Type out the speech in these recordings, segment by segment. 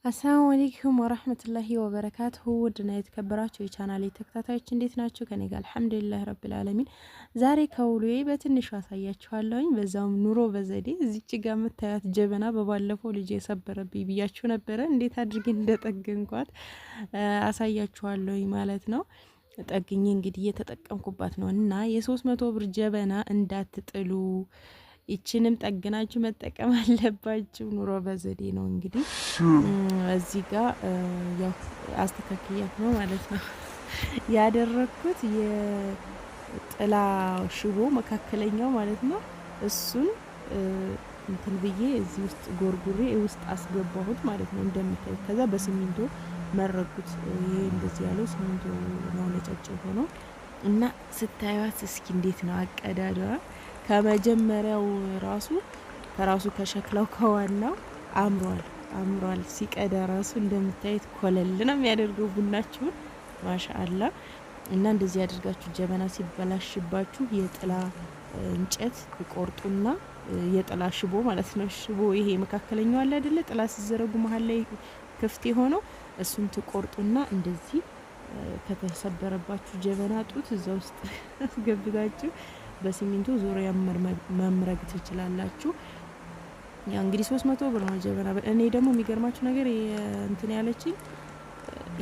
አሰላሙ አለይኩም ወራህመቱላሂ ወበረካቱሁ ውድና የተከበራችሁ የቻናሌ ተከታታዮች እንዴት ናችሁ? ከኔ ጋር አልሐምዱሊላህ ረብል ዓለሚን። ዛሬ ከውሎዬ በትንሹ አሳያችኋለሁኝ። በዛውም ኑሮ በዘዴ እዚች ጋር የምታያት ጀበና በባለፈው ልጅ የሰበረብኝ ብያችሁ ነበረ። እንዴት አድርጌ እንደጠገንኳት አሳያችኋለሁኝ ማለት ነው። ጠግኜ እንግዲህ እየተጠቀምኩባት ነው እና የ300 ብር ጀበና እንዳትጥሉ ይችንም ጠግናችሁ መጠቀም አለባችሁ። ኑሮ በዘዴ ነው እንግዲህ እዚህ ጋር ያው አስተካክያት ነው ማለት ነው ያደረኩት። የጥላ ሽቦ መካከለኛው ማለት ነው እሱን እንትን ብዬ እዚህ ውስጥ ጎርጉሬ ውስጥ አስገባሁት ማለት ነው እንደምታዩት። ከዛ በሲሚንቶ መረኩት። ይሄ እንደዚህ ያለው ሲሚንቶ ነው ነጭ ሆኖ እና ስታዩት እስኪ እንዴት ነው አቀዳደዋ ከመጀመሪያው ከራሱ ከሸክላው ከዋናው አምሯል። ሲቀዳ ራሱ እንደምታዩት ኮለል ነው የሚያደርገው ቡናችሁን ማሻአላ። እና እንደዚህ ያደርጋችሁ ጀበና ሲበላሽባችሁ የጥላ እንጨት ቆርጡና የጥላ ሽቦ ማለት ነው። ሽቦ ይሄ መካከለኛው አለ አይደለ? ጥላ ሲዘረጉ መሀል ላይ ክፍት የሆነው እሱን ትቆርጡና እንደዚህ ከተሰበረባችሁ ጀበና ጡት እዛ ውስጥ አስገብታችሁ በሲሚንቶ ዙሪያ መምረግ ትችላላችሁ። ያ እንግዲህ 300 ብር ነው ጀበና። እኔ ደግሞ የሚገርማችሁ ነገር እንትን ያለችኝ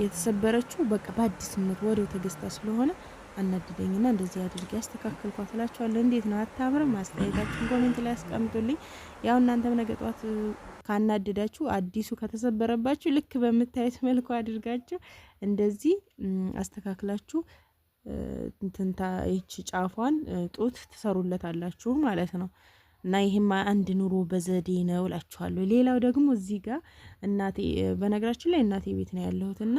የተሰበረችው በቃ በአዲስነት ወዲያው ተገዝታ ስለሆነ አናድደኝና እንደዚህ አድርጌ ያስተካክልኳት እላችኋለሁ። እንዴት ነው አታምርም? አስተያየታችሁን ኮሜንት ላይ አስቀምጡልኝ። ያው እናንተም ነገ ጧት ካናደዳችሁ አዲሱ ከተሰበረባችሁ ልክ በምታዩት መልኩ አድርጋችሁ እንደዚህ አስተካክላችሁ እንትንታ ይቺ ጫፏን ጡት ትሰሩለታላችሁ ማለት ነው። እና ይሄማ አንድ ኑሮ በዘዴ ነው እላችኋለሁ። ሌላው ደግሞ እዚህ ጋር እናቴ በነገራችን ላይ እናቴ ቤት ነው ያለሁትና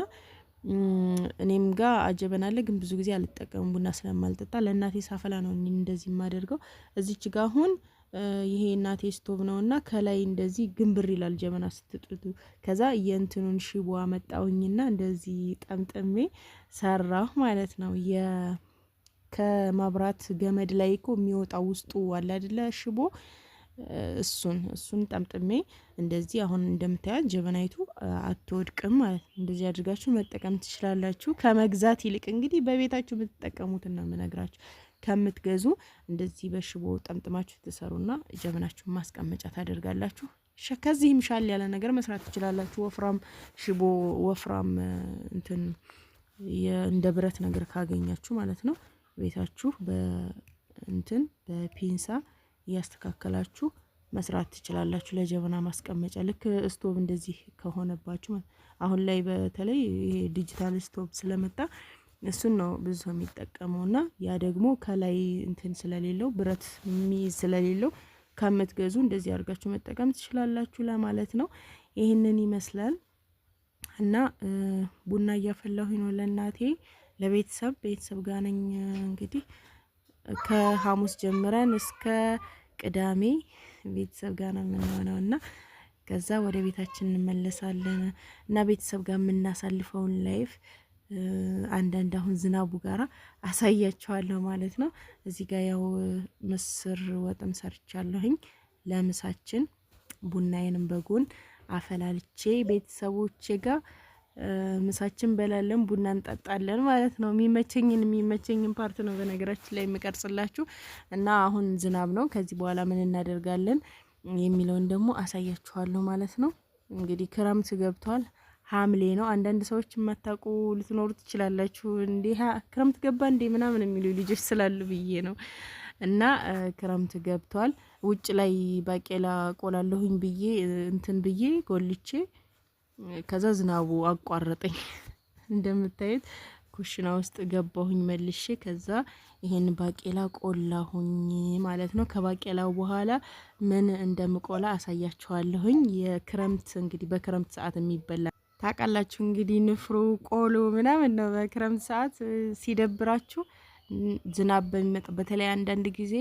እኔም ጋር አጀበና አለ፣ ግን ብዙ ጊዜ አልጠቀምም ቡና ስለማልጠጣ። ለእናቴ ሳፈላ ነው እንደዚህ የማደርገው። እዚች ጋር አሁን ይሄ እናቴ ስቶቭ ነውና ከላይ እንደዚህ ግንብር ይላል ጀበና ስትጥዱ። ከዛ የእንትኑን ሽቦ አመጣውኝና እንደዚህ ጠምጥሜ ሰራሁ ማለት ነው። ከማብራት ገመድ ላይ እኮ የሚወጣው ውስጡ አለ አይደለ ሽቦ፣ እሱን ጠምጥሜ እንደዚህ አሁን እንደምታዩት ጀበናይቱ አትወድቅም ማለት ነው። እንደዚህ አድርጋችሁ መጠቀም ትችላላችሁ። ከመግዛት ይልቅ እንግዲህ በቤታችሁ የምትጠቀሙትና ምነግራችሁ ከምትገዙ እንደዚህ በሽቦ ጠምጥማችሁ ትሰሩና ጀበናችሁን ማስቀመጫ ታደርጋላችሁ። ከዚህም ሻል ያለ ነገር መስራት ትችላላችሁ። ወፍራም ሽቦ ወፍራም እንትን እንደ ብረት ነገር ካገኛችሁ ማለት ነው ቤታችሁ በእንትን በፒንሳ እያስተካከላችሁ መስራት ትችላላችሁ። ለጀበና ማስቀመጫ ልክ ስቶቭ እንደዚህ ከሆነባችሁ አሁን ላይ በተለይ ይሄ ዲጂታል ስቶቭ ስለመጣ እሱን ነው ብዙ ሰው የሚጠቀመውና ያ ደግሞ ከላይ እንትን ስለሌለው ብረት የሚይዝ ስለሌለው ከምትገዙ እንደዚህ አድርጋችሁ መጠቀም ትችላላችሁ ለማለት ነው። ይሄንን ይመስላል እና ቡና እያፈላሁኝ ነው ለእናቴ ቤተሰብ ጋር ነኝ እንግዲህ ከሐሙስ ጀምረን እስከ ቅዳሜ ቤተሰብ ጋር ነው የምንሆነው እና ከዛ ወደ ቤታችን እንመለሳለን እና ቤተሰብ ጋር የምናሳልፈውን ላይፍ አንዳንድ አሁን ዝናቡ ጋራ አሳያችኋለሁ ማለት ነው። እዚህ ጋር ያው ምስር ወጥም ሰርቻለሁኝ ለምሳችን። ቡናዬንም በጎን አፈላልቼ ቤተሰቦቼ ጋር ምሳችን በላለን ቡና እንጠጣለን ማለት ነው። የሚመቸኝን ፓርት ነው በነገራችን ላይ የምቀርጽላችሁ እና አሁን ዝናብ ነው። ከዚህ በኋላ ምን እናደርጋለን የሚለውን ደግሞ አሳያችኋለሁ ማለት ነው። እንግዲህ ክረምት ገብቷል። ሐምሌ ነው። አንዳንድ ሰዎች የማታውቁ ልትኖሩ ትችላላችሁ። እንዴ ክረምት ገባ እንዴ ምናምን የሚሉ ልጆች ስላሉ ብዬ ነው። እና ክረምት ገብቷል። ውጭ ላይ ባቄላ ቆላለሁኝ ብዬ እንትን ብዬ ጎልቼ ከዛ ዝናቡ አቋረጠኝ። እንደምታዩት ኩሽና ውስጥ ገባሁኝ መልሼ። ከዛ ይሄን ባቄላ ቆላሁኝ ማለት ነው። ከባቄላው በኋላ ምን እንደምቆላ አሳያችኋለሁኝ። የክረምት እንግዲህ በክረምት ሰዓት የሚበላ ታውቃላችሁ እንግዲህ ንፍሮ ቆሎ ምናምን ነው። በክረምት ሰዓት ሲደብራችሁ ዝናብ በሚመጣ በተለይ አንዳንድ ጊዜ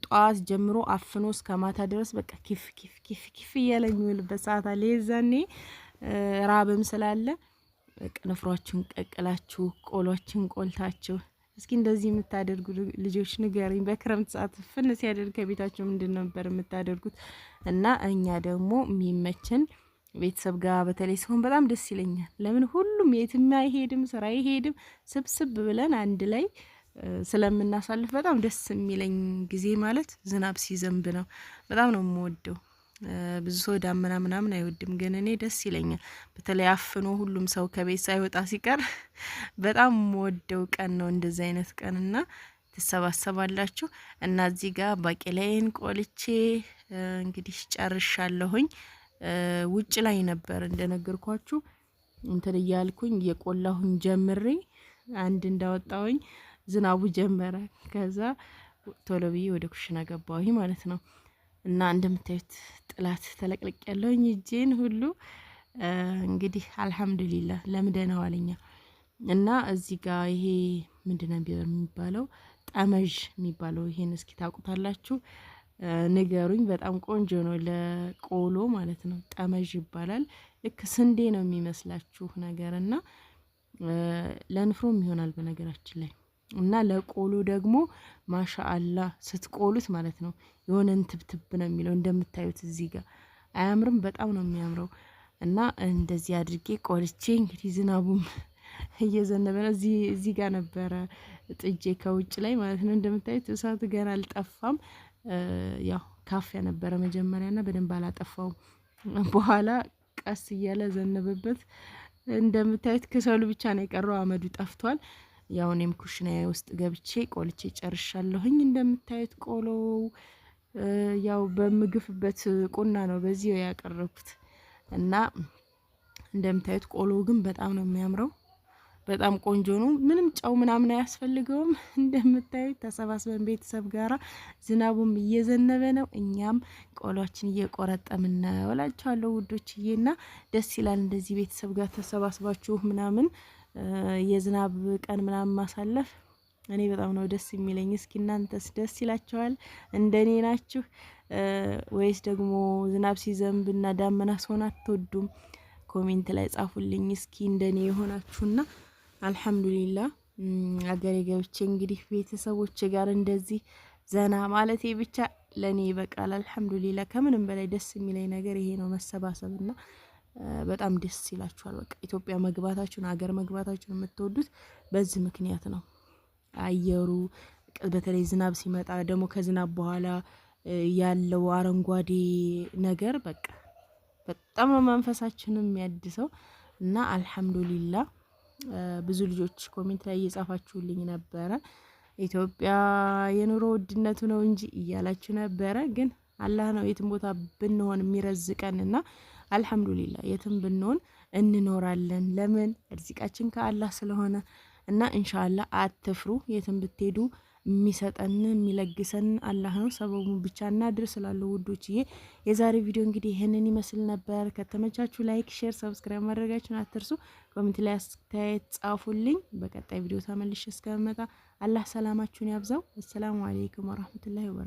ጧት ጀምሮ አፍኖ እስከ ማታ ድረስ በቃ ኪፍ እያለ የሚውልበት ሰዓት አለ። የዛኔ ራብም ስላለ ንፍሯችሁን ቀቅላችሁ ቆሎችን ቆልታችሁ እስኪ እንደዚህ የምታደርጉ ልጆች ንገሩኝ። በክረምት ሰዓት ፍን ሲያደርግ ከቤታችሁ ምንድን ነበር የምታደርጉት? እና እኛ ደግሞ የሚመችን ቤተሰብ ጋር በተለይ ሲሆን በጣም ደስ ይለኛል። ለምን ሁሉም የትም አይሄድም፣ ስራ አይሄድም፣ ስብስብ ብለን አንድ ላይ ስለምናሳልፍ በጣም ደስ የሚለኝ ጊዜ ማለት ዝናብ ሲዘንብ ነው። በጣም ነው የምወደው። ብዙ ሰው ዳመና ምናምን አይወድም፣ ግን እኔ ደስ ይለኛል። በተለይ አፍኖ ሁሉም ሰው ከቤት ሳይወጣ ሲቀር በጣም የምወደው ቀን ነው እንደዚህ አይነት ቀን እና ትሰባሰባላችሁ እና እዚህ ጋር ባቄላዬን ቆልቼ እንግዲህ ጨርሻለሁኝ። ውጭ ላይ ነበር እንደነገርኳችሁ እንትን እያልኩኝ እየቆላሁኝ ጀምሬ አንድ እንዳወጣሁኝ ዝናቡ ጀመረ። ከዛ ቶሎ ብዬ ወደ ኩሽና ገባሁኝ ማለት ነው። እና እንደምታዩት ጥላት ተለቅልቅ ያለውኝ እጄን ሁሉ እንግዲህ አልሐምዱሊላህ ለምደነዋል እኛ። እና እዚህ ጋር ይሄ ምንድነው የሚባለው ጠመዥ የሚባለው ይሄን እስኪ ታውቁታላችሁ ንገሩኝ። በጣም ቆንጆ ነው ለቆሎ ማለት ነው። ጠመዥ ይባላል። ልክ ስንዴ ነው የሚመስላችሁ ነገር እና ለንፍሮም ይሆናል በነገራችን ላይ እና ለቆሎ ደግሞ ማሻአላህ ስትቆሉት ማለት ነው የሆነ እንትብትብ ነው የሚለው እንደምታዩት እዚህ ጋር አያምርም? በጣም ነው የሚያምረው። እና እንደዚህ አድርጌ ቆልቼ እንግዲህ ዝናቡም እየዘነበ ነው። እዚህ ጋር ነበረ ጥጄ ከውጭ ላይ ማለት ነው። እንደምታዩት እሳቱ ገና አልጠፋም። ያው ካፊያ ነበረ መጀመሪያና በደንብ አላጠፋውም። በኋላ ቀስ እያለ ዘነበበት። እንደምታዩት ከሰሉ ብቻ ነው የቀረው፣ አመዱ ጠፍቷል። ያው እኔም ኩሽናዬ ውስጥ ገብቼ ቆልቼ ጨርሻለሁኝ። እንደምታዩት ቆሎ ያው በምግፍበት ቁና ነው በዚህ ያቀረብኩት እና እንደምታዩት ቆሎ ግን በጣም ነው የሚያምረው። በጣም ቆንጆ ነው። ምንም ጨው ምናምን አያስፈልገውም። እንደምታዩት ተሰባስበን ቤተሰብ ጋራ ዝናቡም እየዘነበ ነው፣ እኛም ቆሎችን እየቆረጠምን ነው እላችኋለሁ ውዶችዬና ደስ ይላል እንደዚህ ቤተሰብ ጋር ተሰባስባችሁ ምናምን የዝናብ ቀን ምናምን ማሳለፍ እኔ በጣም ነው ደስ የሚለኝ። እስኪ እናንተስ ደስ ይላችኋል? እንደኔ ናችሁ ወይስ ደግሞ ዝናብ ሲዘንብና ዳመና ሲሆን አትወዱም? ኮሜንት ላይ ጻፉልኝ እስኪ እንደኔ የሆናችሁና አልሐምዱሊላህ አገሬ ገብቼ እንግዲህ ቤተሰቦች ጋር እንደዚህ ዘና ማለቴ ብቻ ለኔ ይበቃል። አልሐምዱሊላህ ከምንም በላይ ደስ የሚለኝ ነገር ይሄ ነው መሰባሰብና በጣም ደስ ይላችኋል። በቃ ኢትዮጵያ መግባታችሁን አገር መግባታችሁን የምትወዱት በዚህ ምክንያት ነው። አየሩ በተለይ ዝናብ ሲመጣ ደግሞ ከዝናብ በኋላ ያለው አረንጓዴ ነገር በቃ በጣም ነው መንፈሳችንን የሚያድሰው እና አልሐምዱሊላህ ብዙ ልጆች ኮሜንት ላይ እየጻፋችሁልኝ ነበረ ኢትዮጵያ የኑሮ ውድነቱ ነው እንጂ እያላችሁ ነበረ። ግን አላህ ነው የትም ቦታ ብንሆን የሚረዝቀንና አልሐምዱሊላህ የትም ብንሆን እንኖራለን። ለምን ርዚቃችን ከአላህ ስለሆነ እና ኢንሻአላህ አትፍሩ። የትም ብትሄዱ የሚሰጠን የሚለግሰን አላህ ነው። ሰበቡን ብቻ እናድርስ ስላለው ውዶችዬ የዛሬ ቪዲዮ እንግዲህ ይሄንን ይመስል ነበር። ከተመቻችሁ ላይክ፣ ሼር፣ ሰብስክራይብ ማድረጋችሁን አትርሱ። ኮሜንት ላይ አስተያየት ጻፉልኝ። በቀጣይ ቪዲዮ ተመልሼ እስከመጣ አላህ ሰላማችሁን ያብዛው። አሰላሙ አለይኩም ወራህመቱላሂ ወበረካቱ።